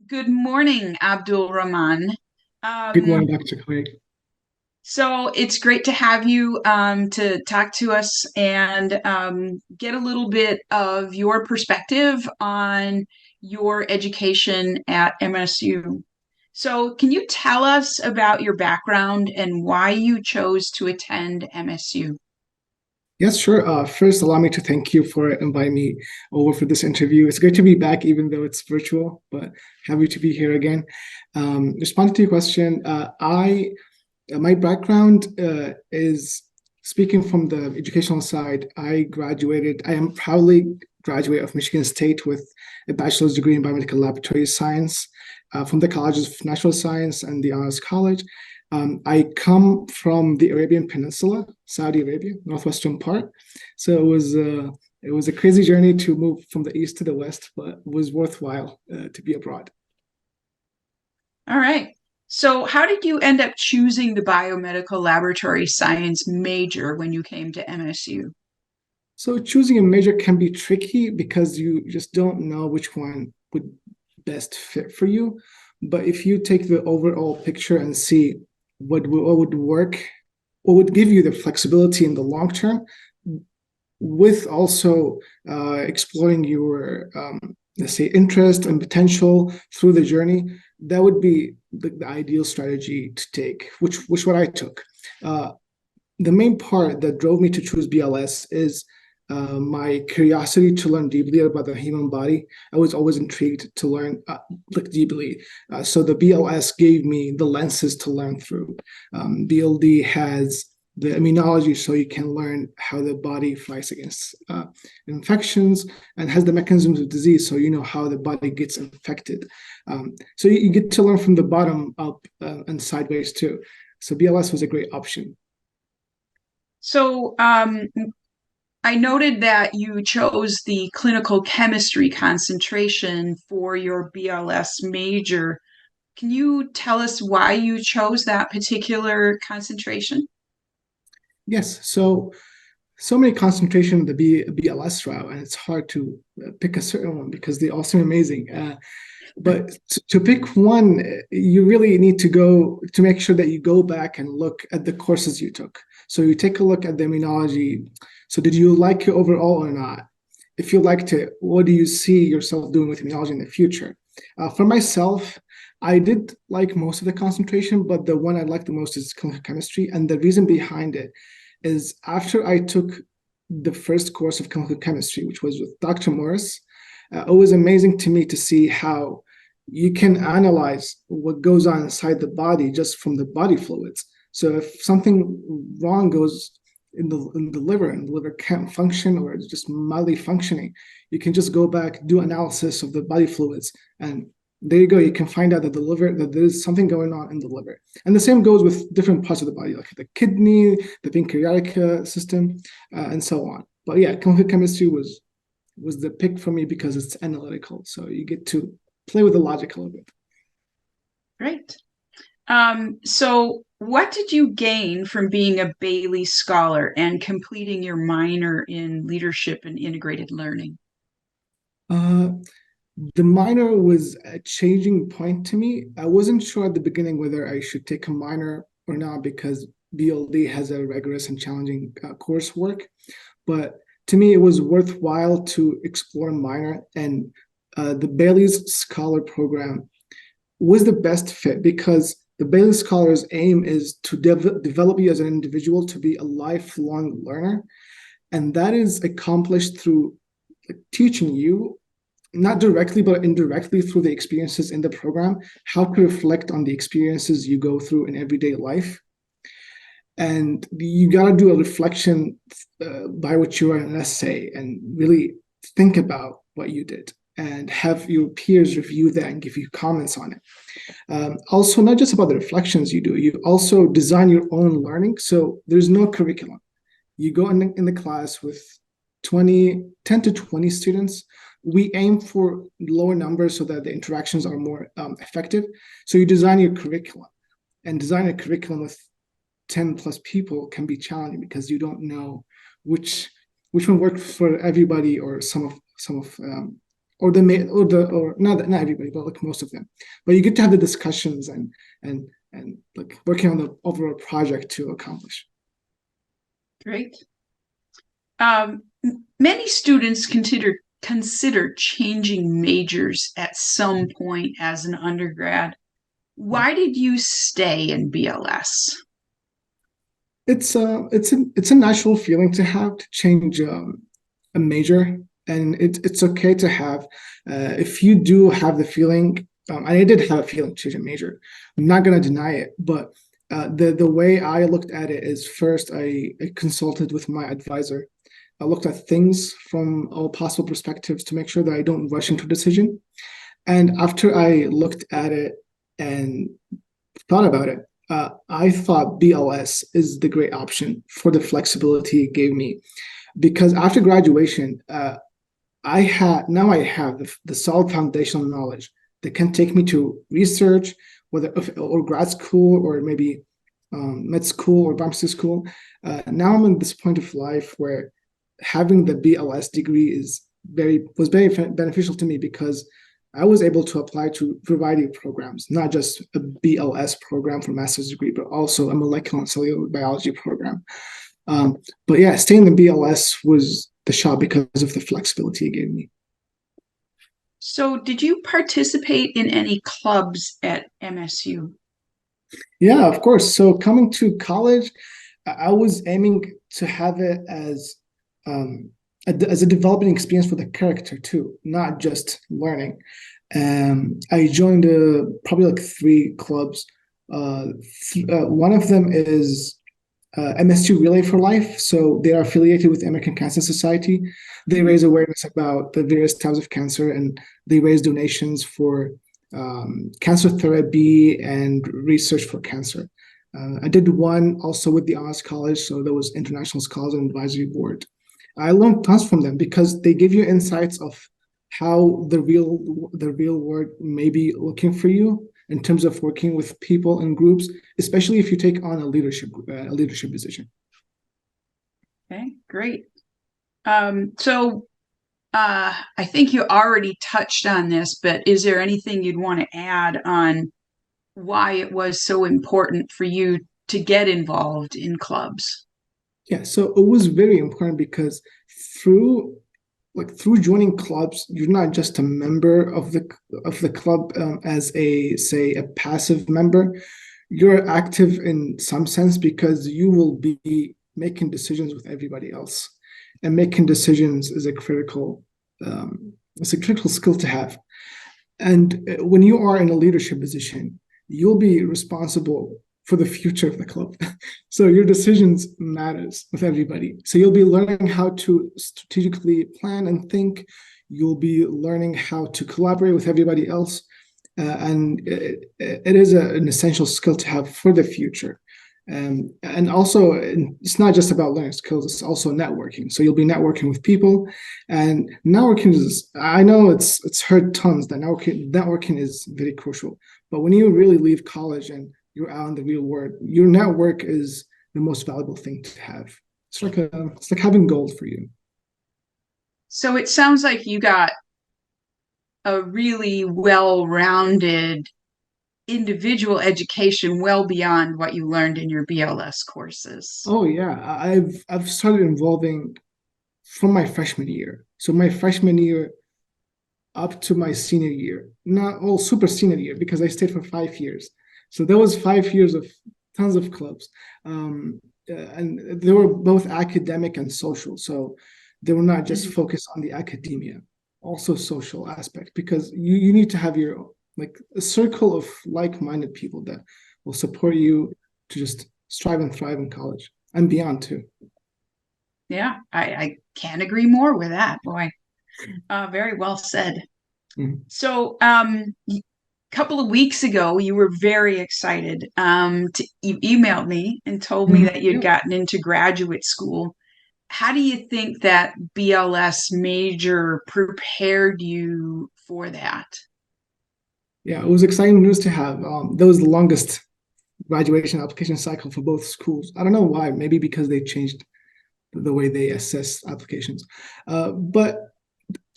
Good morning, Abdulrahman. Good Um, morning, Dr. Hoag. so it's great to have you to talk to us and get a little bit of your perspective on your education at MSU. So, can you tell us about your background and why you chose to attend MSU? Yes, sure. First, allow me to thank you for inviting me over for this interview. It's great to be back, even though it's virtual, but happy to be here again. Responding to your question, I my background is speaking from the educational side. I graduated. I am proudly graduate of Michigan State with a bachelor's degree in biomedical laboratory science from the Colleges of Natural Science and the Honors College. I come from the Arabian Peninsula, Saudi Arabia, northwestern part. So it was a crazy journey to move from the east to the west, but it was worthwhile to be abroad. All right. So, how did you end up choosing the biomedical laboratory science major when you came to MSU? So choosing a major can be tricky because you just don't know which one would best fit for you. But if you take the overall picture and see what would work, what would give you the flexibility in the long term, with also exploring your let's say interest and potential through the journey, that would be the ideal strategy to take, which what I took. The main part that drove me to choose BLS is my curiosity to learn deeply about the human body. I was always intrigued to learn like deeply. So the BLS gave me the lenses to learn through. BLD has the immunology, so you can learn how the body fights against infections, and has the mechanisms of disease, so you know how the body gets infected. So you get to learn from the bottom up and sideways too. So BLS was a great option. So, I noted that you chose the clinical chemistry concentration for your BLS major. Can you tell us why you chose that particular concentration? Yes, so many concentration of the BLS route, and it's hard to pick a certain one because they all seem amazing. But to pick one, you really need to go to make sure that you go back and look at the courses you took. So you take a look at the immunology. So did you like it overall or not? If you liked it, what do you see yourself doing with immunology in the future? For myself, I did like most of the concentration, but the one I liked the most is clinical chemistry. And the reason behind it is after I took the first course of clinical chemistry, which was with Dr. Morris, it was amazing to me to see how you can analyze what goes on inside the body just from the body fluids. So if something wrong goes in the liver and the liver can't function or it's just mildly functioning, you can just go back, do analysis of the body fluids, and there you go. You can find out that the liver, that there's something going on in the liver. And the same goes with different parts of the body, like the kidney, the pancreatic system, and so on. But yeah, clinical chemistry was the pick for me because it's analytical. So you get to play with the logic a little bit. Great. So, what did you gain from being a Bailey Scholar and completing your minor in leadership and integrated learning? Uh, the minor was a changing point to me. I wasn't sure at the beginning whether I should take a minor or not because BLD has a rigorous and challenging coursework. But to me, it was worthwhile to explore minor, and the Bailey's Scholar program was the best fit because the Bailey Scholars aim is to develop you as an individual to be a lifelong learner. And that is accomplished through teaching you, not directly, but indirectly through the experiences in the program, how to reflect on the experiences you go through in everyday life. And you got to do a reflection by which you write an essay and really think about what you did and have your peers review that and give you comments on it. Also, not just about the reflections you do, you also design your own learning. So there's no curriculum. You go in the class with 10 to 20 students. We aim for lower numbers so that the interactions are more effective. So you design your curriculum, and design a curriculum with 10 plus people can be challenging because you don't know which one worked for everybody or some of or the or not everybody, but like most of them. But you get to have the discussions and like working on the overall project to accomplish. Great. Um, Many students consider changing majors at some point as an undergrad. Why did you stay in BLS? It's a natural feeling to have to change a major, and it's okay to have if you do have the feeling. And I did have a feeling to change a major. I'm not gonna deny it, but the way I looked at it is first I consulted with my advisor. I looked at things from all possible perspectives to make sure that I don't rush into a decision. And after I looked at it and thought about it, I thought BLS is the great option for the flexibility it gave me. Because after graduation, I have the solid foundational knowledge that can take me to research, whether or grad school or maybe med school or pharmacy school. Now I'm in this point of life where having the BLS degree was very beneficial to me because I was able to apply to a variety of programs, not just a BLS program for master's degree, but also a molecular and cellular biology program. But yeah, staying in BLS was the shot because of the flexibility it gave me. So, did you participate in any clubs at MSU? Yeah, of course. So coming to college, I was aiming to have it um, as a developing experience for the character too, not just learning. I joined probably like three clubs. One of them is MSU Relay for Life. So they are affiliated with the American Cancer Society. They raise awareness about the various types of cancer, and they raise donations for cancer therapy and research for cancer. I did one also with the Honors College, so there was International Scholars and Advisory Board. I learned tons from them because they give you insights of how the real world may be looking for you in terms of working with people and groups, especially if you take on a leadership position. Okay, great. I think you already touched on this, but is there anything you'd want to add on why it was so important for you to get involved in clubs? Yeah, so it was very important because through through joining clubs, you're not just a member of the club as a passive member. You're active in some sense because you will be making decisions with everybody else, and making decisions is a critical skill to have. And when you are in a leadership position, you'll be responsible for the future of the club. So your decisions matters with everybody. So you'll be learning how to strategically plan and think. You'll be learning how to collaborate with everybody else. And it is an essential skill to have for the future. And also, it's not just about learning skills, it's also networking. So you'll be networking with people. And networking is, I know it's heard tons that networking is very crucial. But when you really leave college and you're out in the real world, your network is the most valuable thing to have. It's like having gold for you. So it sounds like you got a really well-rounded individual education well beyond what you learned in your BLS courses. Oh yeah, I've started involving from my freshman year. So my freshman year up to my senior year, not all super senior year because I stayed for 5 years. So there was 5 years of tons of clubs, and they were both academic and social. So they were not just focused on the academia, also social aspect, because you need to have your like a circle of like-minded people that will support you to just strive and thrive in college and beyond too. Yeah, I can't agree more with that, boy. Very well said. Mhm. So, a couple of weeks ago, you were very excited. You emailed me and told me Mhm. that you'd Yeah. gotten into graduate school. How do you think that BLS major prepared you for that? Yeah, it was exciting news to have. That was the longest graduation application cycle for both schools. I don't know why, maybe because they changed the way they assess applications. But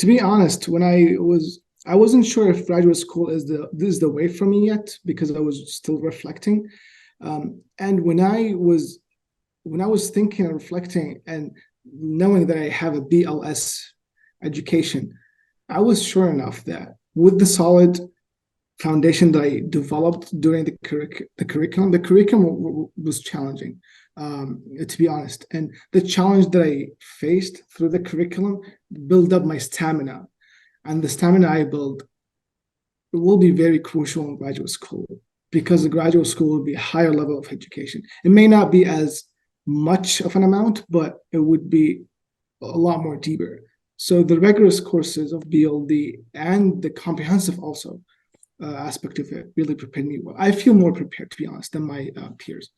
To be honest, I wasn't sure if graduate school is the way for me yet because I was still reflecting. And when I was thinking and reflecting and knowing that I have a BLS education, I was sure enough that with the solid foundation that I developed during the curriculum was challenging, to be honest. And the challenge that I faced through the curriculum built up my stamina, and the stamina I build will be very crucial in graduate school because the graduate school will be a higher level of education. It may not be as much of an amount, but it would be a lot more deeper. So the rigorous courses of BLD and the comprehensive also aspect of it really prepared me well. I feel more prepared, to be honest, than my peers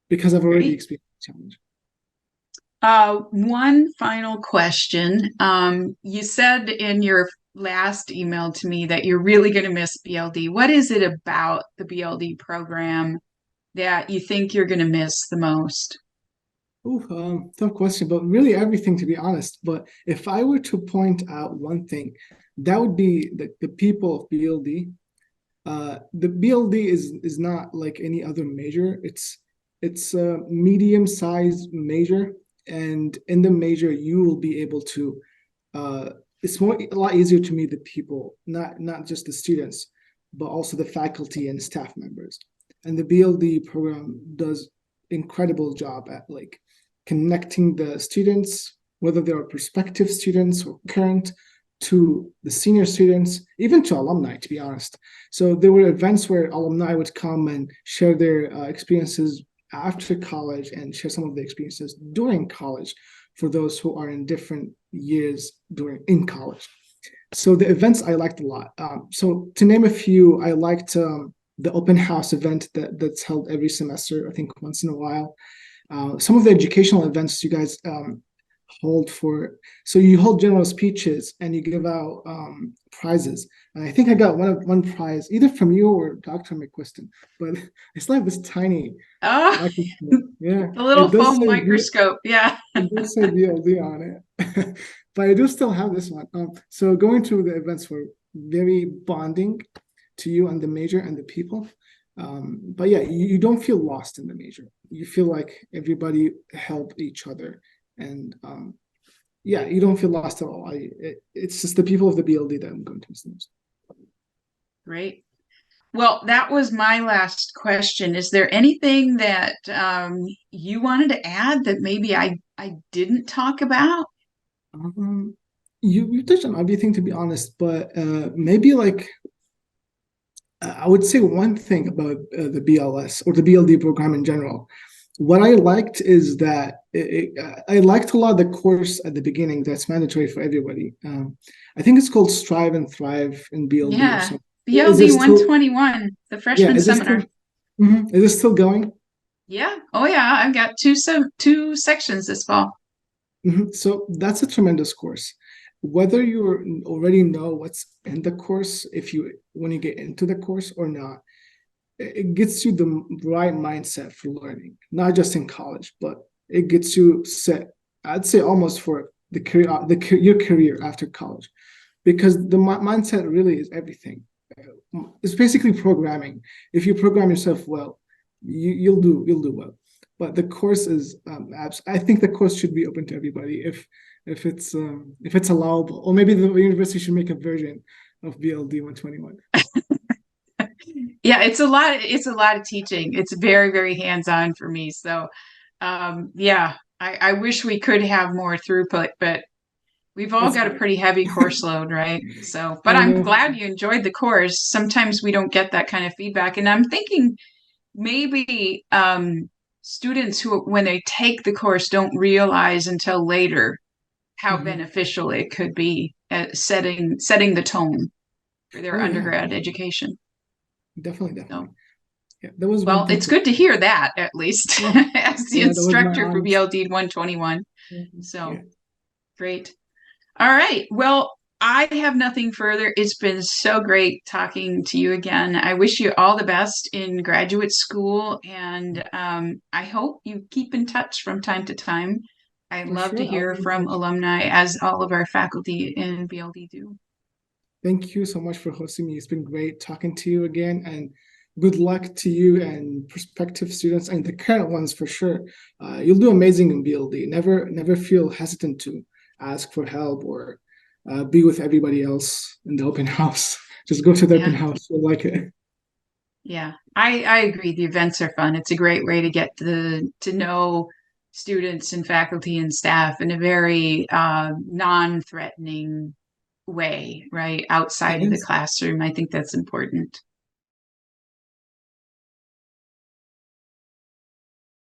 because I've already Great. experienced the challenge. One final question. You said in your last email to me that you're really going to miss BLD. What is it about the BLD program that you think you're going to miss the most? Ooh, tough question, but really everything, to be honest. But if I were to point out one thing, that would be the people of BLD. The BLD is not like any other major. It's a medium-sized major, and in the major you will be able to. It's a lot easier to meet the people, not just the students, but also the faculty and staff members. And the BLD program does incredible job at like connecting the students, whether they are prospective students or current, to the senior students, even to alumni, to be honest. So there were events where alumni would come and share their experiences after college and share some of the experiences during college for those who are in different years in college. So the events I liked a lot. So to name a few, I liked the open house event that's held every semester, I think once in a while. Some of the educational events you guys hold for, so you hold general speeches and you give out prizes. And I think I got one prize either from you or Dr. McQuiston, but it's like this tiny Oh, microscope. Yeah, the little foam microscope. Yeah. it does say BLD on it, but I do still have this one. So going to the events were very bonding to you and the major and the people. But yeah, you don't feel lost in the major. You feel like everybody helped each other, and yeah, you don't feel lost at all. It's just the people of the BLD that I'm going to miss the most. Great. Well, that was my last question. Is there anything that you wanted to add that maybe I didn't talk about? Um, you touched on everything, to be honest, but maybe like I would say one thing about the BLS or the BLD program in general. What I liked is that I liked a lot of the course at the beginning that's mandatory for everybody. I think it's called Strive and Thrive in BLD or Yeah. something. Is BLD it still? 121, the Yeah, freshman is it still? seminar. Is it still going? Yeah. Oh yeah. I've got two sections this fall. So that's a tremendous course. Whether you already know what's in the course, if you when you get into the course or not, it gets you the right mindset for learning, not just in college, but it gets you set, I'd say almost for the career, your career after college, because the mindset really is everything. It's basically programming. If you program yourself well, you'll do well. But the course is, I think the course should be open to everybody if it's allowable, or maybe the university should make a version of BLD 121. Yeah, it's a lot of teaching. It's very, very hands-on for me. So yeah, I wish we could have more throughput, but we've all It's got a hard. pretty heavy course load, right? So, but I I'm know. glad you enjoyed the course. Sometimes we don't get that kind of feedback. And I'm thinking maybe students who, when they take the course, don't realize until later how Mhm. beneficial it could be at setting the tone for their Oh yeah, undergrad definitely, education. definitely, So, definitely. Yeah, that was one well, thing it's to. good to hear that at least Yeah, as the yeah, that was my instructor for honest. BLD 121. Yeah. So, great. All right. Well, I have nothing further. It's been so great talking to you again. I wish you all the best in graduate school, and I hope you keep in touch from time to time. I For love to sure, I'll hear be in from touch. alumni, as all of our faculty in BLD do. Thank you so much for hosting me. It's been great talking to you again, and good luck to you and prospective students and the current ones for sure. You'll do amazing in BLD. Never feel hesitant to ask for help or be with everybody else in the open house. Just go to the open Yeah, house. You'll like it. yeah. I agree. The events are fun. It's a great way to get to know students and faculty and staff in a very non-threatening way, right? It Outside of the is. classroom. I think that's important.